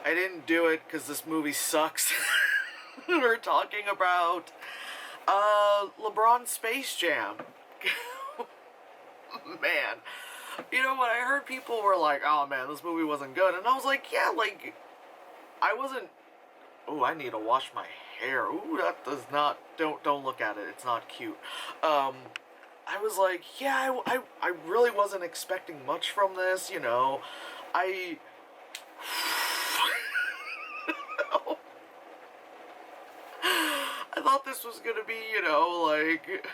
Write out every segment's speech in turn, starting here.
I didn't do it because this movie sucks. We're talking about LeBron Space Jam. Man, you know, when I heard people were like, "Oh man, this movie wasn't good," and I was like, "Yeah, like I wasn't." Oh, I need to wash my hair. Ooh, that does not. Don't look at it. It's not cute. Um, I was like, yeah, I really wasn't expecting much from this. You know, I. I thought this was gonna be, you know, like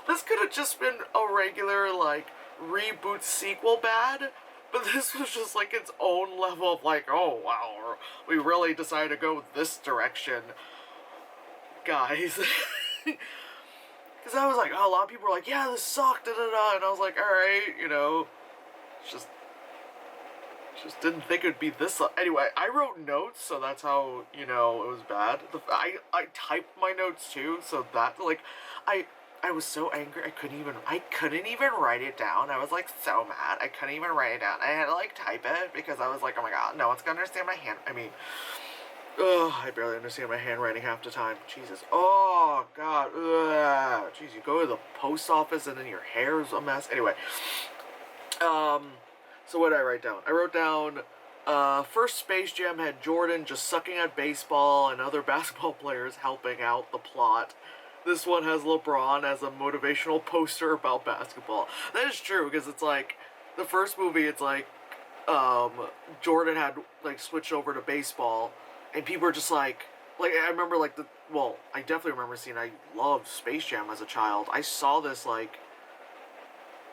this could have just been a regular like reboot sequel bad, but this was just like its own level of like, oh wow, we really decided to go this direction, guys. Because I was like, oh, a lot of people were like, yeah, this sucked, da da da, and I was like, all right, you know, just didn't think it'd be this. Anyway, I wrote notes, so that's how you know it was bad. I typed my notes too, so that like, I I was so angry I couldn't even write it down. I was like so mad. I couldn't even write it down. I had to like type it because I was like, oh my god, no one's gonna understand my hand. I mean, ugh, I barely understand my handwriting half the time. Jesus. Oh god. Ugh. Jeez, you go to the post office and then your hair's a mess. Anyway, um, so what did I write down? I wrote down, first Space Jam had Jordan just sucking at baseball and other basketball players helping out the plot. This one has LeBron as a motivational poster about basketball. That is true, because it's like, the first movie, it's like, Jordan had, like, switched over to baseball, and people were just like, I remember, like, well, I definitely remember seeing, I loved Space Jam as a child. I saw this, like,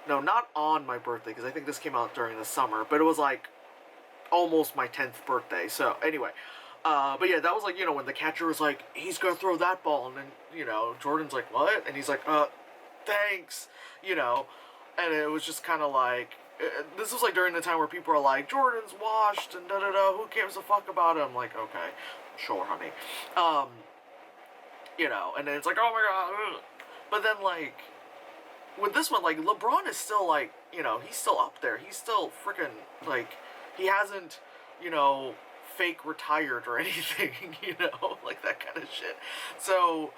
no, not on my birthday, because I think this came out during the summer, but it was like almost my 10th birthday. So, anyway. But yeah, that was like, you know, when the catcher was like, he's gonna throw that ball, and then, you know, Jordan's like, what? And he's like, thanks, you know. And it was just kind of like, this was like during the time where people are like, Jordan's washed, and da da da, who cares a fuck about him? I'm like, okay, sure, honey. Um, you know, and then it's like, oh my god, ugh. But then, like, with this one, like, LeBron is still, like, you know, he's still up there. He's still freaking, like, he hasn't, you know, fake retired or anything, you know, like that kind of shit. So,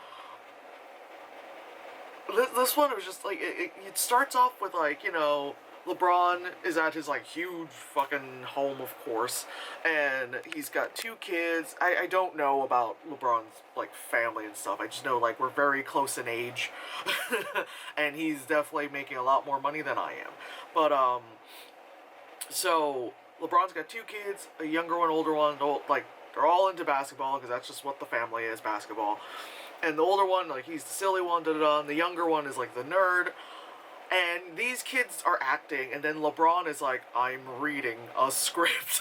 this one was just, like, it starts off with, like, you know, LeBron is at his, like, huge fucking home, of course, and he's got two kids. I don't know about LeBron's, like, family and stuff. I just know, like, we're very close in age, and he's definitely making a lot more money than I am. But, so, LeBron's got two kids, a younger one, older one, like, they're all into basketball, because that's just what the family is, basketball. And the older one, like, he's the silly one, da da da, and the younger one is, like, the nerd. And these kids are acting, and then LeBron is like, I'm reading a script.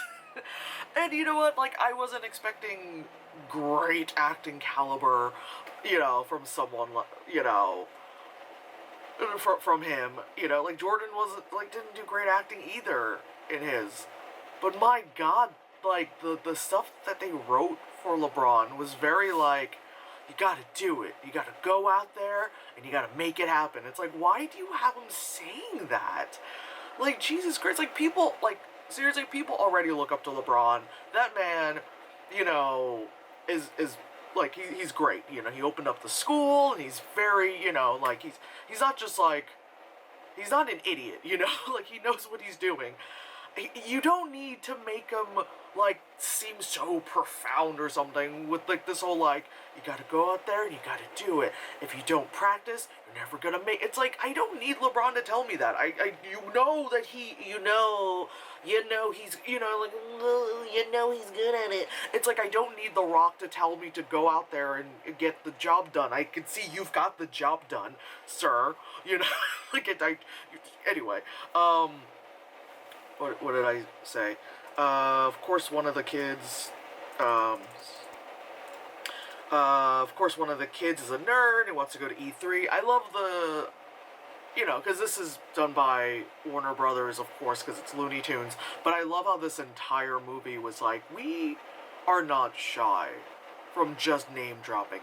And you know what? Like, I wasn't expecting great acting caliber, you know, from someone, you know, from him. You know, like, Jordan wasn't, like, didn't do great acting either in his. But my god, like, the stuff that they wrote for LeBron was very, like, you gotta do it. You gotta go out there and you gotta make it happen. It's like, why do you have him saying that? Like, Jesus Christ, like, people, like, seriously, people already look up to LeBron. That man, you know, is like, he's great. You know, he opened up the school, and he's very, you know, like, he's not just, like, he's not an idiot, you know? Like, he knows what he's doing. You don't need to make him, like, seem so profound or something with, like, this whole, like, you gotta go out there and you gotta do it. If you don't practice, you're never gonna make... It's like, I don't need LeBron to tell me that. You know that you know he's, you know, like, you know he's good at it. It's like, I don't need The Rock to tell me to go out there and get the job done. I can see you've got the job done, sir. You know, like, anyway, what did I say? Of course, one of the kids, of course, one of the kids is a nerd and wants to go to E3. I love the, you know, because this is done by Warner Brothers, of course, because it's Looney Tunes. But I love how this entire movie was like, we are not shy from just name dropping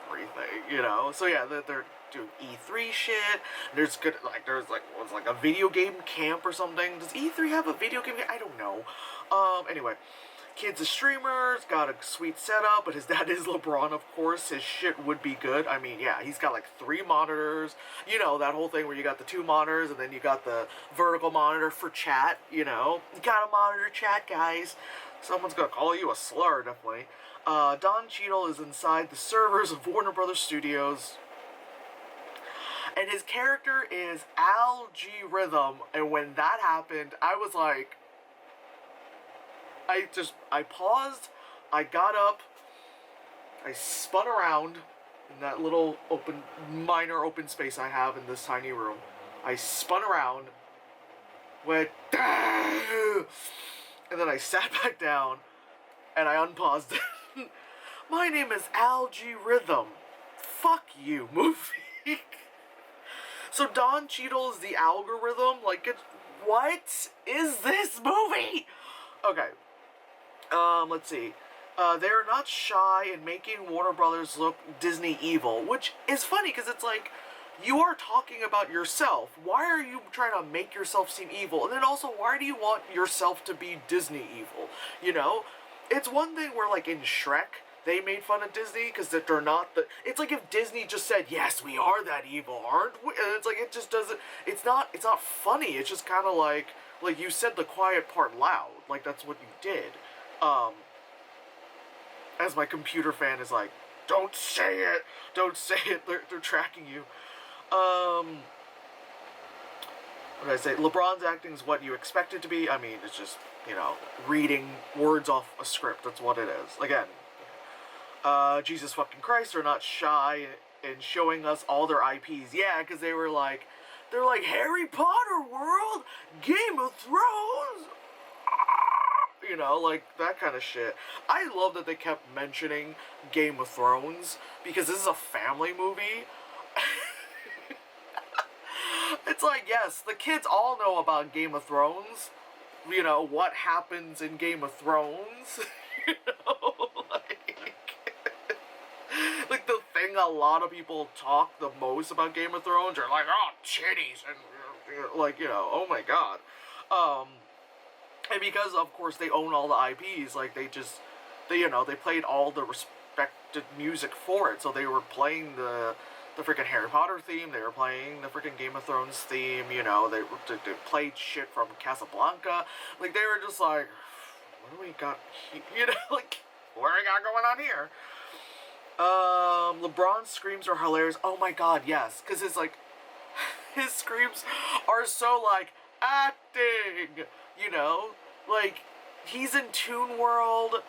everything, you know. So yeah, doing E3 shit. There's what's like a video game camp or something. Does E3 have a video game? I don't know. Anyway, kid's a streamer, got a sweet setup, but his dad is LeBron, of course. His shit would be good. I mean, yeah, he's got like 3 monitors. You know, that whole thing where you got the 2 monitors and then you got the vertical monitor for chat, you know. You gotta monitor chat, guys. Someone's gonna call you a slur, definitely. Don Cheadle is inside the servers of Warner Brothers Studios. And his character is Al G. Rhythm. And when that happened, I was like... I paused, I got up, I spun around in that little minor open space I have in this tiny room. I spun around, went, and then I sat back down, and I unpaused it. My name is Al G. Rhythm. Fuck you, movie. So Don Cheadle is the algorithm? Like, what is this movie? Okay. Let's see. They're not shy in making Warner Brothers look Disney evil, which is funny because it's like, you are talking about yourself. Why are you trying to make yourself seem evil? And then also, why do you want yourself to be Disney evil? You know? It's one thing where, like, in Shrek, they made fun of Disney because they're not the... It's like if Disney just said, yes, we are that evil, aren't we? And it's like, it just doesn't... It's not funny. It's just kind of like you said the quiet part loud. Like, that's what you did. As my computer fan is like, don't say it, they're tracking you. What did I say? LeBron's acting is what you expect it to be. I mean, it's just, you know, reading words off a script, that's what it is. Again, Jesus fucking Christ, they're not shy in showing us all their IPs. Yeah, because they're like, Harry Potter world, Game of Thrones, you know, like, that kind of shit. I love that they kept mentioning Game of Thrones, because this is a family movie. It's like, yes, the kids all know about Game of Thrones. You know, what happens in Game of Thrones. You know, like, the thing a lot of people talk the most about Game of Thrones are like, oh, titties, and, like, you know, oh my god. And because, of course, they own all the IPs, like, they played all the respected music for it. So they were playing the freaking Harry Potter theme, they were playing the freaking Game of Thrones theme, you know, they played shit from Casablanca. Like, they were just like, what do we got here? You know, like, what do we got going on here? LeBron's screams are hilarious. Oh my god, yes. Because his screams are so, like, acting, you know? Like, he's in Toon World,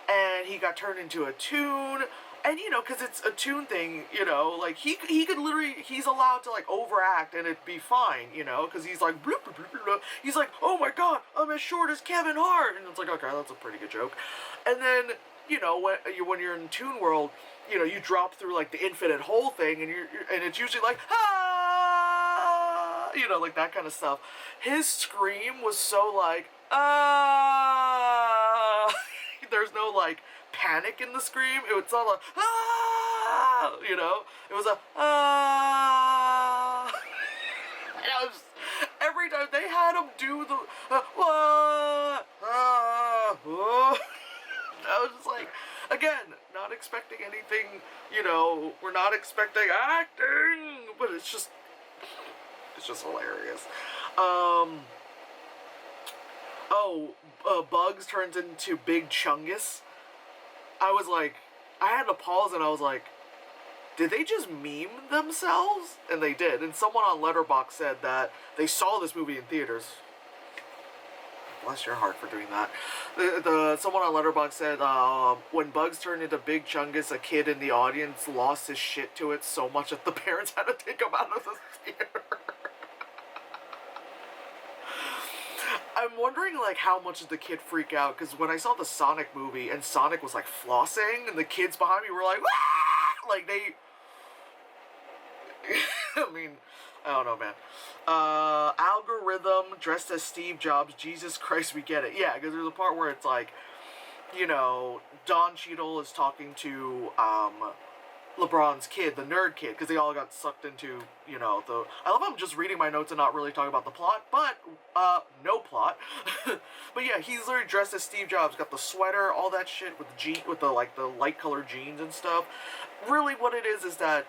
and he got turned into a toon, and, you know, because it's a toon thing, you know, like, he could literally, he's allowed to, like, overact, and it'd be fine, you know, because he's like, bloop, bloop, bloop, bloop. He's like, oh my god, I'm as short as Kevin Hart, and it's like, okay, that's a pretty good joke. And then, you know, when you're in Toon World, you know, you drop through, like, the infinite hole thing, and and it's usually like, ah, you know, like, that kind of stuff. His scream was so, like, ah, there's no, like, panic in the scream. It was all like, ah, you know, it was a, ah, and I was, every time they had him do the, what, ah, oh. I was just like, again, not expecting anything, you know, we're not expecting acting, but it's just hilarious. Bugs turns into Big Chungus. I was like, I had to pause and I was like, did they just meme themselves? And they did. And someone on Letterboxd said that they saw this movie in theaters. Bless your heart for doing that. Someone on Letterboxd said, when Bugs turned into Big Chungus, a kid in the audience lost his shit to it so much that the parents had to take him out of the theater. I'm wondering, like, how much did the kid freak out? Because when I saw the Sonic movie and Sonic was, like, flossing, and the kids behind me were like, "Wah!" Like, they... I mean, I don't know, man. Algorithm dressed as Steve Jobs. Jesus Christ, we get it. Yeah, because there's a part where it's like, you know, Don Cheadle is talking to, LeBron's kid, the nerd kid, because they all got sucked into, you know, the. I love how I'm just reading my notes and not really talking about the plot, but no plot. But yeah, he's literally dressed as Steve Jobs, got the sweater, all that shit with the like the light colored jeans and stuff. Really, what it is that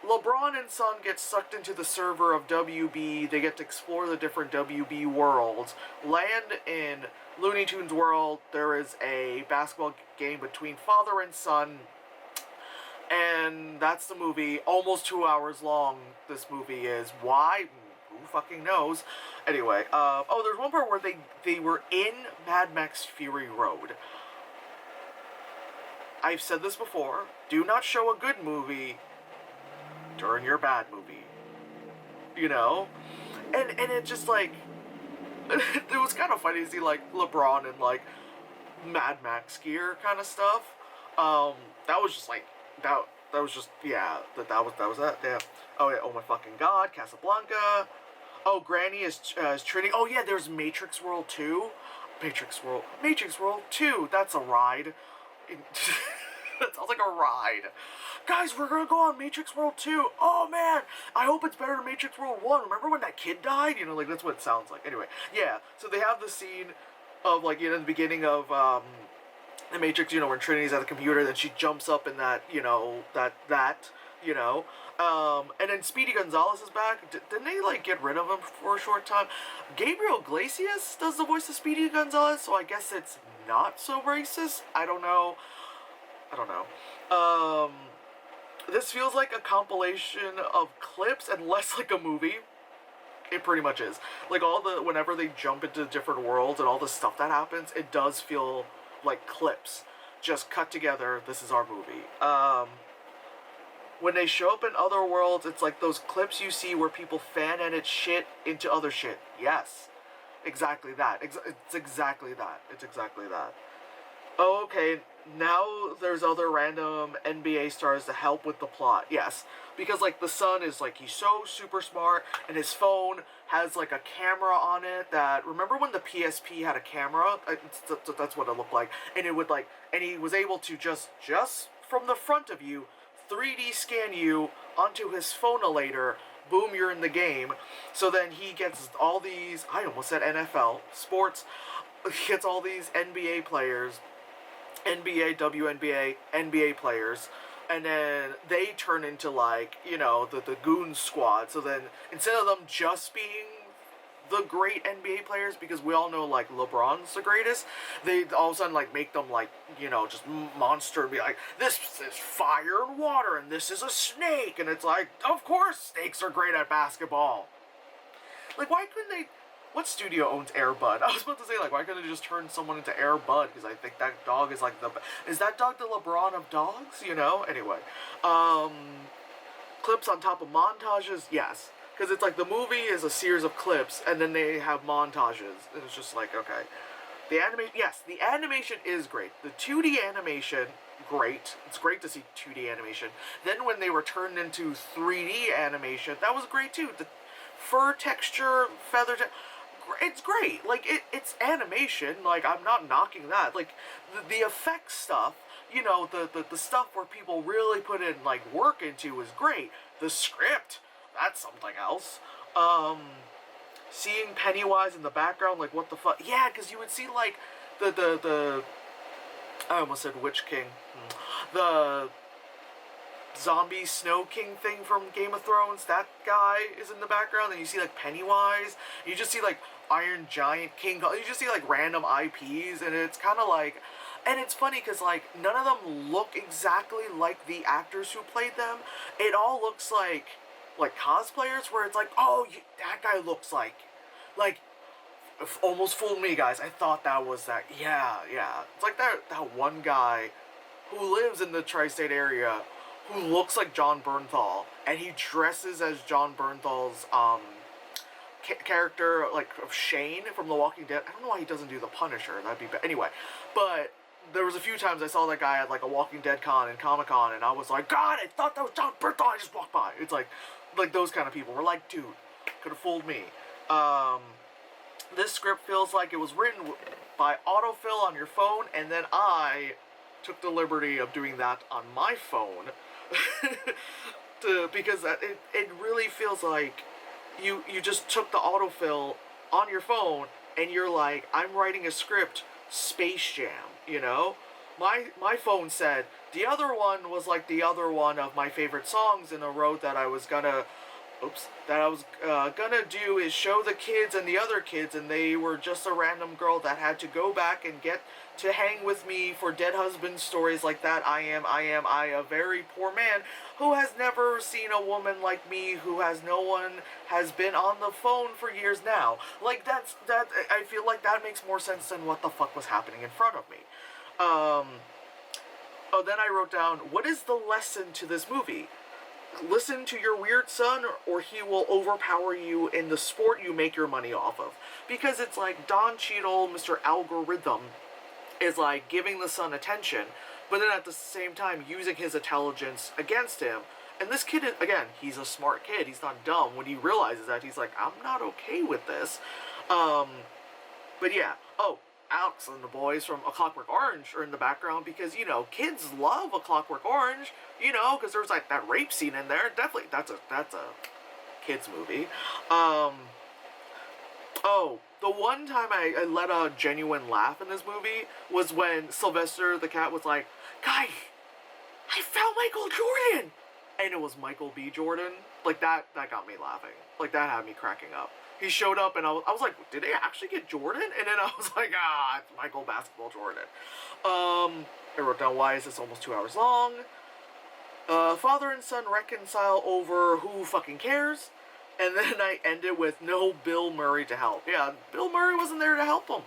LeBron and Son get sucked into the server of WB. They get to explore the different WB worlds. Land in Looney Tunes world. There is a basketball game between father and son. And that's the movie. Almost 2 hours long, this movie is. Why? Who fucking knows? Anyway, oh, there's one part where they were in Mad Max Fury Road. I've said this before. Do not show a good movie during your bad movie, you know, and it just like it was kind of funny to see like LeBron and like Mad Max gear kind of stuff. That was just like that was just yeah that was that yeah. Oh yeah, oh my fucking god, Casablanca. Oh, Granny is Trinity. Oh yeah, there's Matrix World 2. Matrix World 2. That's a ride. That sounds like a ride. Guys, we're gonna go on Matrix World 2. Oh man, I hope it's better than Matrix World 1. Remember when that kid died? You know, like that's what it sounds like. Anyway, yeah, so they have the scene of like, you know, in the beginning of the Matrix, you know, when Trinity's at the computer, then she jumps up in that, you know, you know. And then Speedy Gonzalez is back. Didn't they like get rid of him for a short time? Gabriel Iglesias does the voice of Speedy Gonzalez, so I guess it's not so racist. I don't know. This feels like a compilation of clips and less like a movie. It pretty much is. Like whenever they jump into different worlds and all the stuff that happens, it does feel like clips. Just cut together, this is our movie. When they show up in other worlds, it's like those clips you see where people fan edit shit into other shit. Yes. Exactly that. It's exactly that. Oh, okay. Now there's other random NBA stars to help with the plot. Yes, because like the son is like, he's so super smart, and his phone has like a camera on it that, remember when the PSP had a camera? That's what it looked like. And it would like, and he was able to just from the front of you 3D scan you onto his phonator. Boom, you're in the game. So then he gets all these, I almost said NFL sports, he gets all these NBA players, NBA, WNBA, NBA players, and then they turn into like, you know, the goon squad. So then instead of them just being the great NBA players, because we all know like LeBron's the greatest, they all of a sudden like make them like, you know, just monster and be like, this is fire and water and this is a snake, and it's like, of course snakes are great at basketball. Like, why couldn't they? What studio owns Air Bud? I was about to say, like, why couldn't they just turn someone into Air Bud? Because I think that dog is like is that dog the LeBron of dogs? You know? Anyway. Clips on top of montages? Yes. Because it's like the movie is a series of clips, and then they have montages. And it's just like, okay. The animation is great. The 2D animation, great. It's great to see 2D animation. Then when they were turned into 3D animation, that was great too. The fur texture, it's great. Like, it's animation. Like, I'm not knocking that. Like, the effects stuff, you know, the stuff where people really put in, like, work into is great. The script, that's something else. Seeing Pennywise in the background, like, what the fuck? Yeah, because you would see, like, the I almost said Witch King. The zombie Snow King thing from Game of Thrones, that guy is in the background, and you see, like, Pennywise, you just see, like, Iron Giant, King Kong, you just see, like, random IPs, and it's kind of like, and it's funny, because, like, none of them look exactly like the actors who played them. It all looks like cosplayers, where it's like, oh, that guy looks like, almost fooled me, guys, I thought that was that, yeah, it's like that one guy who lives in the tri-state area, who looks like John Bernthal, and he dresses as John Bernthal's character, like, of Shane from The Walking Dead. I don't know why he doesn't do the Punisher. That'd be anyway. But there was a few times I saw that guy at like a Walking Dead con and Comic-Con, and I was like, God, I thought that was John Bernthal. I just walked by. It's like those kind of people. We're like, dude, could have fooled me. This script feels like it was written by autofill on your phone, and then I took the liberty of doing that on my phone. Because it really feels like you just took the autofill on your phone and you're like, I'm writing a script, Space Jam, you know? My phone said the other one was like the other one of my favorite songs in a row that I was gonna gonna do is show the kids and the other kids, and they were just a random girl that had to go back and get to hang with me for dead husband stories like that. I, a very poor man who has never seen a woman like me, who has no one, has been on the phone for years now. Like, I feel like that makes more sense than what the fuck was happening in front of me. Oh, then I wrote down, what is the lesson to this movie? Listen to your weird son, or he will overpower you in the sport you make your money off of. Because it's like Don Cheadle, Mr. Algorithm, is like giving the son attention, but then at the same time using his intelligence against him. And this kid, again, he's a smart kid. He's not dumb. When he realizes that, he's like, I'm not okay with this. But yeah. Oh, Alex and the boys from A Clockwork Orange are in the background because, you know, kids love A Clockwork Orange, you know, because there's like that rape scene in there. Definitely, that's a kids movie. Oh, the one time I let a genuine laugh in this movie was when Sylvester the cat was like, "Guy, I found Michael Jordan!" And it was Michael B. Jordan. Like, that got me laughing. Like, that had me cracking up. He showed up and I was like, did they actually get Jordan? And then I was like, it's Michael Basketball Jordan. I wrote down, why is this almost 2 hours long? Father and son reconcile over who fucking cares. And then I ended with no Bill Murray to help. Yeah, Bill Murray wasn't there to help him.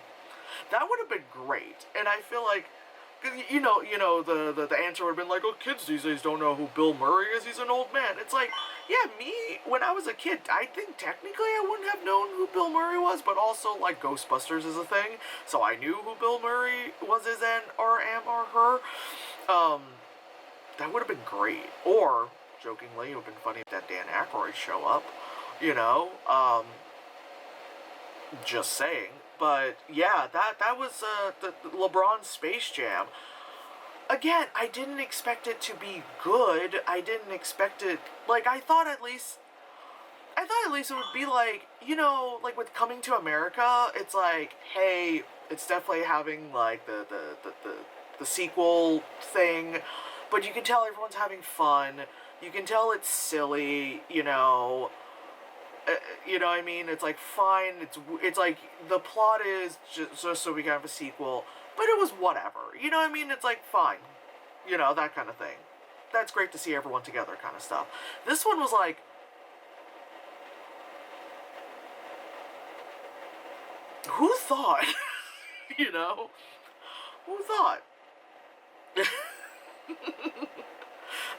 That would have been great. And I feel like, you know, the answer would have been like, oh, kids these days don't know who Bill Murray is. He's an old man. It's like, yeah, me, when I was a kid, I think technically I wouldn't have known who Bill Murray was, but also, like, Ghostbusters is a thing, so I knew who Bill Murray was, is, and, or am, or her. That would have been great. Or, jokingly, it would have been funny if that Dan Aykroyd show up, you know, just saying. But yeah, that was the LeBron Space Jam. Again, I didn't expect it to be good. I didn't expect it, like, I thought at least it would be like, you know, like with Coming to America, it's like, hey, it's definitely having like the sequel thing, but you can tell everyone's having fun. You can tell it's silly, you know. You know what I mean? It's like, fine, it's like, the plot is just so we can have a sequel, but it was whatever, you know what I mean? It's like, fine, you know, that kind of thing. That's great to see everyone together kind of stuff. This one was like, who thought? You know? Who thought?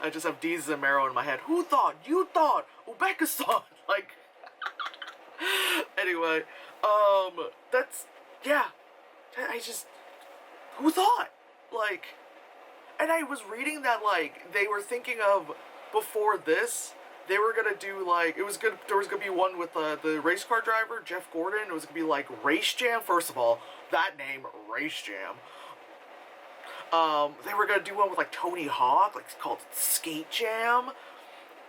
I just have Deez Zamero in my head. Who thought? You thought! Uzbekistan! Like, anyway, that's, yeah, I just, who thought? Like, and I was reading that, like, they were thinking of, before this, they were gonna do, like, there was gonna be one with, the race car driver, Jeff Gordon. It was gonna be, like, Race Jam. First of all, that name, Race Jam. They were gonna do one with, like, Tony Hawk, like, it's called Skate Jam.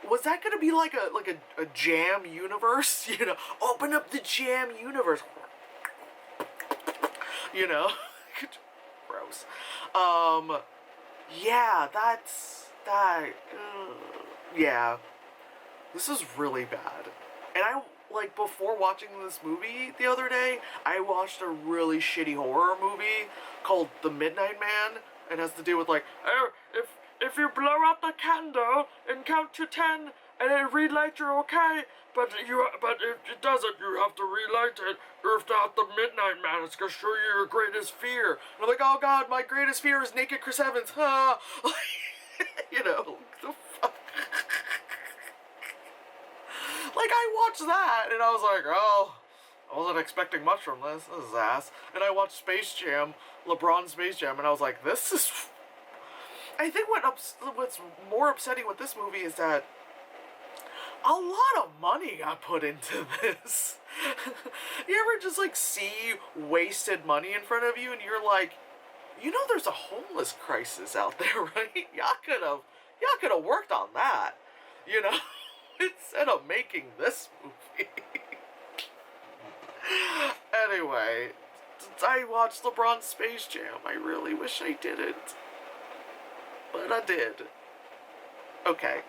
Was that gonna be like a jam universe? You know, open up the jam universe. You know, gross. Yeah, that's that. Yeah, this is really bad. And I, like, before watching this movie the other day, I watched a really shitty horror movie called The Midnight Man. It has to do with, like, oh, if you blow out the candle and count to 10 and then relight, you're okay. But if it doesn't, you have to relight it. If not, the Midnight Man is gonna show you your greatest fear. And I'm like, oh god, my greatest fear is naked Chris Evans. You know, the fuck. Like, I watched that and I was like, oh, I wasn't expecting much from this. This is ass. And I watched Space Jam, LeBron Space Jam, and I was like, this is... I think what's more upsetting with this movie is that a lot of money got put into this. You ever just, like, see wasted money in front of you and you're like, you know there's a homeless crisis out there, right? Y'all Y'all could have worked on that, you know, instead of making this movie. Anyway, I watched LeBron Space Jam. I really wish I didn't. But I did. Okay.